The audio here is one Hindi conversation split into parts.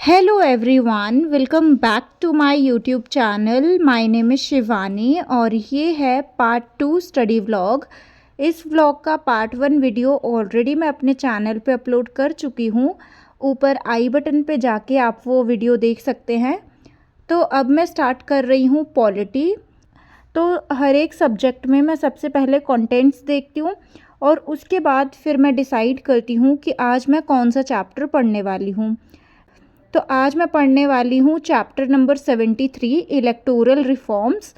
Hello everyone, welcome back to my YouTube channel. My name is Shivani और ये है पार्ट 2 स्टडी व्लॉग। इस व्लॉग का पार्ट 1 वीडियो ऑलरेडी मैं अपने चैनल पे अपलोड कर चुकी हूँ। ऊपर आई बटन पे जाके आप वो वीडियो देख सकते हैं। तो अब मैं स्टार्ट कर रही हूँ पॉलिटी। तो हर एक सब्जेक्ट में मैं सबसे पहले कंटेंट्स देखती हूँ और उसके बाद फिर मैं डिसाइड करती हूँ कि आज मैं कौन सा चैप्टर पढ़ने वाली हूँ। तो आज मैं पढ़ने वाली हूँ चैप्टर नंबर 73 इलेक्टोरल रिफॉर्म्स।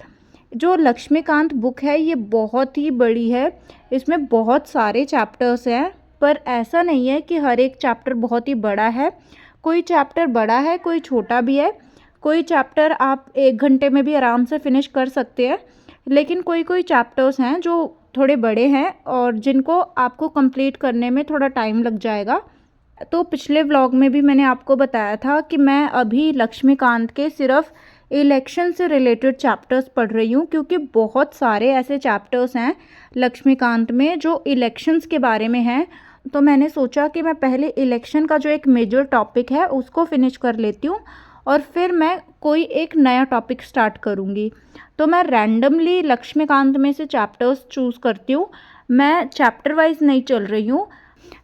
जो लक्ष्मीकांत बुक है ये बहुत ही बड़ी है, इसमें बहुत सारे चैप्टर्स हैं, पर ऐसा नहीं है कि हर एक चैप्टर बहुत ही बड़ा है। कोई चैप्टर बड़ा है, कोई छोटा भी है। कोई चैप्टर आप 1 घंटे में भी आराम से फिनिश कर सकते हैं, लेकिन कोई कोई चैप्टर्स हैं जो थोड़े बड़े हैं और जिनको आपको कंप्लीट करने में थोड़ा टाइम लग जाएगा। तो पिछले व्लॉग में भी मैंने आपको बताया था कि मैं अभी लक्ष्मीकांत के सिर्फ इलेक्शन से रिलेटेड चैप्टर्स पढ़ रही हूँ, क्योंकि बहुत सारे ऐसे चैप्टर्स हैं लक्ष्मीकांत में जो इलेक्शंस के बारे में हैं। तो मैंने सोचा कि मैं पहले इलेक्शन का जो एक मेजर टॉपिक है उसको फिनिश कर लेती हूँ और फिर मैं कोई एक नया टॉपिक स्टार्ट करूँगी। तो मैं रैंडमली लक्ष्मीकांत में से चैप्टर्स चूज़ करती हूँ। मैं चैप्टर वाइज नहीं चल रही हूँ,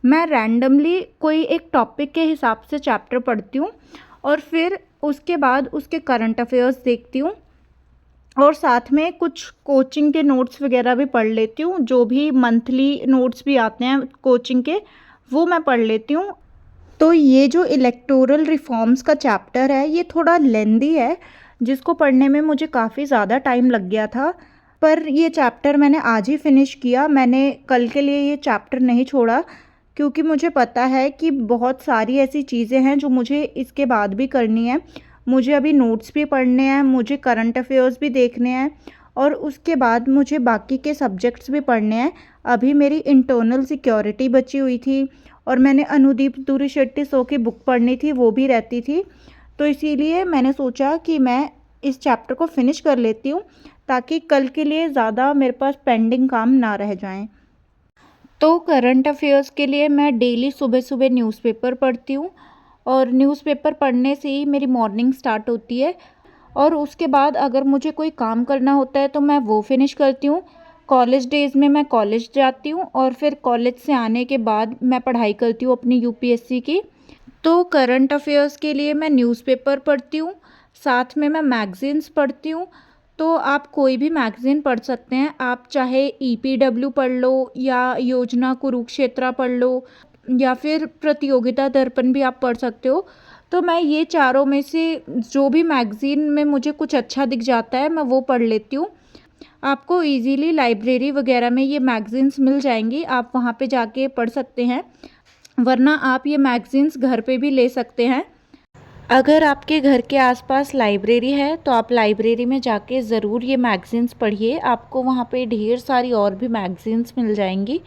मैं रैंडमली कोई एक टॉपिक के हिसाब से चैप्टर पढ़ती हूँ और फिर उसके बाद उसके करंट अफेयर्स देखती हूँ और साथ में कुछ कोचिंग के नोट्स वगैरह भी पढ़ लेती हूँ। जो भी मंथली नोट्स भी आते हैं कोचिंग के, वो मैं पढ़ लेती हूँ। तो ये जो इलेक्टोरल रिफॉर्म्स का चैप्टर है ये थोड़ा लेंदी है, जिसको पढ़ने में मुझे काफ़ी ज़्यादा टाइम लग गया था, पर ये चैप्टर मैंने आज ही फिनिश किया। मैंने कल के लिए ये चैप्टर नहीं छोड़ा, क्योंकि मुझे पता है कि बहुत सारी ऐसी चीज़ें हैं जो मुझे इसके बाद भी करनी है। मुझे अभी नोट्स भी पढ़ने हैं, मुझे करंट अफेयर्स भी देखने हैं और उसके बाद मुझे बाकी के सब्जेक्ट्स भी पढ़ने हैं। अभी मेरी इंटरनल सिक्योरिटी बची हुई थी और मैंने अनुदीप दूरी शेट्टी सो की बुक पढ़नी थी, वो भी रहती थी। तो इसीलिए मैंने सोचा कि मैं इस चैप्टर को फिनिश कर लेती हूँ, ताकि कल के लिए ज़्यादा मेरे पास पेंडिंग काम ना रह जाएं। तो करंट अफेयर्स के लिए मैं डेली सुबह सुबह न्यूज़पेपर पढ़ती हूँ और न्यूज़पेपर पढ़ने से ही मेरी मॉर्निंग स्टार्ट होती है। और उसके बाद अगर मुझे कोई काम करना होता है तो मैं वो फिनिश करती हूँ। कॉलेज डेज़ में मैं कॉलेज जाती हूँ और फिर कॉलेज से आने के बाद मैं पढ़ाई करती हूँ अपनी यूपीएससी की। तो करंट अफेयर्स के लिए मैं न्यूज़पेपर पढ़ती हूँ, साथ में मैं मैगज़ीन्स पढ़ती हूँ। तो आप कोई भी मैगज़ीन पढ़ सकते हैं, आप चाहे ईपीडब्ल्यू पढ़ लो या योजना कुरुक्षेत्रा पढ़ लो या फिर प्रतियोगिता दर्पण भी आप पढ़ सकते हो। तो मैं ये चारों में से जो भी मैगज़ीन में मुझे कुछ अच्छा दिख जाता है मैं वो पढ़ लेती हूँ। आपको इजीली लाइब्रेरी वगैरह में ये मैगज़ीन्स मिल जाएंगी, आप वहाँ पे जाके पढ़ सकते हैं, वरना आप ये मैगज़ीन्स घर पे भी ले सकते हैं। अगर आपके घर के आसपास लाइब्रेरी है तो आप लाइब्रेरी में जाके ज़रूर ये मैगज़ीन्स पढ़िए। आपको वहाँ पे ढेर सारी और भी मैगज़ीन्स मिल जाएंगी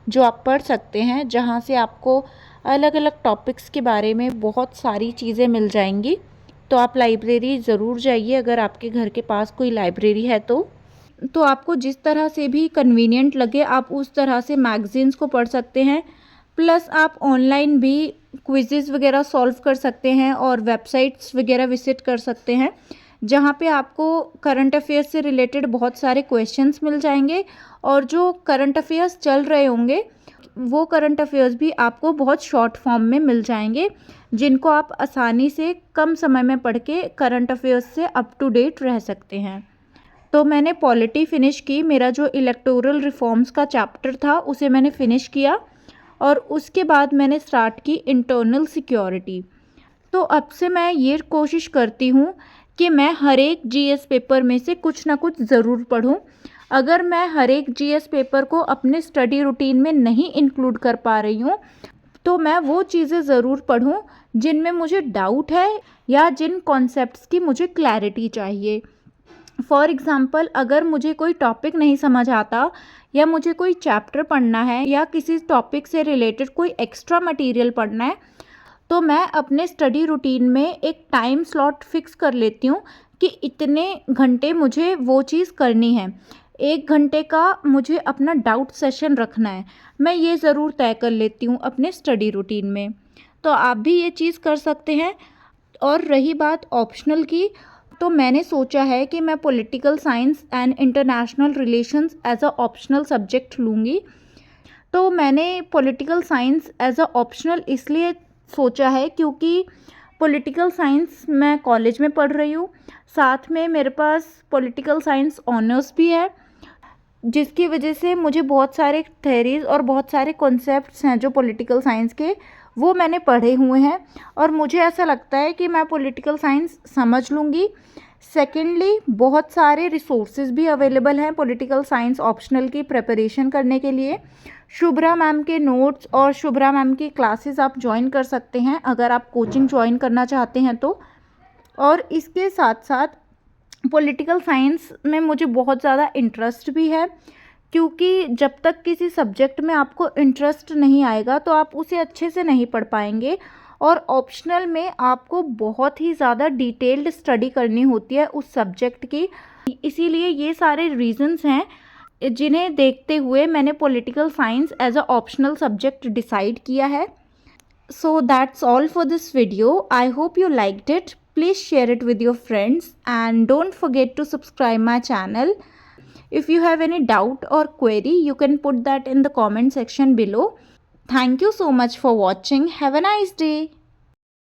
जो आप पढ़ सकते हैं, जहाँ से आपको अलग अलग टॉपिक्स के बारे में बहुत सारी चीज़ें मिल जाएंगी। तो आप लाइब्रेरी ज़रूर जाइए अगर आपके घर के पास कोई लाइब्रेरी है तो आपको जिस तरह से भी कन्वीनियंट लगे आप उस तरह से मैगज़ीन्स को पढ़ सकते हैं। प्लस आप ऑनलाइन भी क्विज़ेस वगैरह सॉल्व कर सकते हैं और वेबसाइट्स वगैरह विजिट कर सकते हैं, जहाँ पे आपको करंट अफेयर्स से रिलेटेड बहुत सारे क्वेश्चंस मिल जाएंगे और जो करंट अफेयर्स चल रहे होंगे वो करंट अफेयर्स भी आपको बहुत शॉर्ट फॉर्म में मिल जाएंगे, जिनको आप आसानी से कम समय में पढ़ के करंट अफेयर्स से अप टू डेट रह सकते हैं। तो मैंने पॉलिटी फ़िनिश की, मेरा जो इलेक्टोरल रिफॉर्म्स का चैप्टर था उसे मैंने फ़िनिश किया और उसके बाद मैंने स्टार्ट की इंटरनल सिक्योरिटी। तो अब से मैं ये कोशिश करती हूँ कि मैं हर एक जीएस पेपर में से कुछ ना कुछ ज़रूर पढूं। अगर मैं हर एक जीएस पेपर को अपने स्टडी रूटीन में नहीं इंक्लूड कर पा रही हूँ तो मैं वो चीज़ें ज़रूर पढूं जिनमें मुझे डाउट है या जिन कॉन्सेप्ट्स की मुझे क्लैरिटी चाहिए। फॉर एग्ज़ाम्पल, अगर मुझे कोई टॉपिक नहीं समझ आता या मुझे कोई चैप्टर पढ़ना है या किसी टॉपिक से रिलेटेड कोई एक्स्ट्रा मटेरियल पढ़ना है, तो मैं अपने स्टडी रूटीन में एक टाइम स्लॉट फिक्स कर लेती हूँ कि इतने घंटे मुझे वो चीज़ करनी है। 1 घंटे का मुझे अपना डाउट सेशन रखना है, मैं ये ज़रूर तय कर लेती हूँ अपने स्टडी रूटीन में। तो आप भी ये चीज़ कर सकते हैं। और रही बात ऑप्शनल की, तो मैंने सोचा है कि मैं political science and international relations as a optional subject लूँगी। तो मैंने political science as a optional इसलिए सोचा है क्योंकि पॉलिटिकल साइंस मैं कॉलेज में पढ़ रही हूँ, साथ में मेरे पास पॉलिटिकल साइंस ऑनर्स भी है, जिसकी वजह से मुझे बहुत सारे थेरीज़ और बहुत सारे कॉन्सेप्ट्स हैं जो पॉलिटिकल साइंस के, वो मैंने पढ़े हुए हैं और मुझे ऐसा लगता है कि मैं पॉलिटिकल साइंस समझ लूँगी। सेकेंडली, बहुत सारे रिसोर्सेज भी अवेलेबल हैं पॉलिटिकल साइंस ऑप्शनल की प्रिपरेशन करने के लिए। शुभ्रा मैम के नोट्स और शुभ्रा मैम की क्लासेस आप ज्वाइन कर सकते हैं अगर आप कोचिंग ज्वाइन करना चाहते हैं तो। और इसके साथ साथ पॉलिटिकल साइंस में मुझे बहुत ज़्यादा इंटरेस्ट भी है, क्योंकि जब तक किसी सब्जेक्ट में आपको इंटरेस्ट नहीं आएगा तो आप उसे अच्छे से नहीं पढ़ पाएंगे, और ऑप्शनल में आपको बहुत ही ज़्यादा डिटेल्ड स्टडी करनी होती है उस सब्जेक्ट की। इसीलिए ये सारे रीजंस हैं जिन्हें देखते हुए मैंने political science as a optional subject decide किया है। So that's all for this video. I hope you liked it. Please share it with your friends and don't forget to subscribe my channel. If you have any doubt or query, you can put that in the comment section below. Thank you so much for watching. Have a nice day.